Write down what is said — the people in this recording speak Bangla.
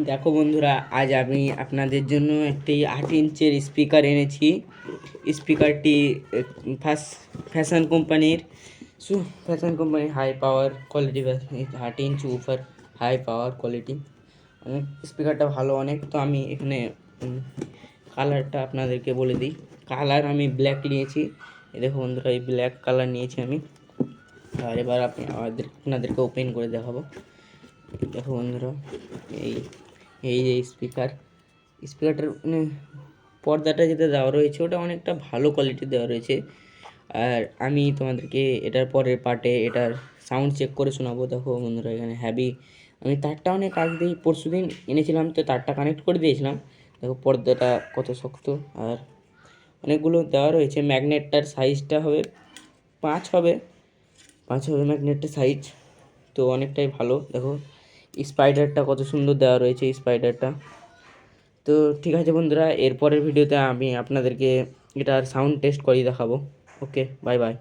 দেখো বন্ধুরা, আজ আমি আপনাদের জন্য একটি 8 ইঞ্চের স্পিকার এনেছি। স্পিকারটি ফ্যাশন কোম্পানির high power quality, 8 inch woofer, high power quality. অনেক স্পিকারটা ভালো অনেক। তো আমি এখানে কালারটা আপনাদেরকে বলে দিই। কালার আমি ব্ল্যাক নিয়েছি। এই দেখো বন্ধুরা, এই ব্ল্যাক কালার নিয়েছি আমি। আর এবার আপনাদেরকে ওপেন করে দেখাবো। দেখো বন্ধুরা, এই এই যে স্পিকারটার মানে পর্দাটা যেটা দেওয়া রয়েছে ওটা অনেকটা ভালো কোয়ালিটির দেওয়া রয়েছে। আর আমি তোমাদেরকে এটার পরের পার্টে এটার সাউন্ড চেক করে শোনাবো। দেখো বন্ধুরা, এখানে হ্যাভি, আমি তারটা অনেক আগেই পরশুদিন এনেছিলাম, তো তারটা কানেক্ট করে দিয়েছিলাম। দেখো পর্দাটা কত শক্ত, আর অনেকগুলো দেওয়া রয়েছে। ম্যাগনেটটার সাইজটা হবে 5 হবে ম্যাগনেটটার সাইজ, তো অনেকটাই ভালো। দেখো স্পাইডারটা কত সুন্দর দেওয়া রয়েছে স্পাইডারটা। তো ঠিক আছে বন্ধুরা, এরপরের ভিডিওতে আমি আপনাদেরকে এটার সাউন্ড টেস্ট করিয়ে দেখাবো। ওকে, বাই বাই।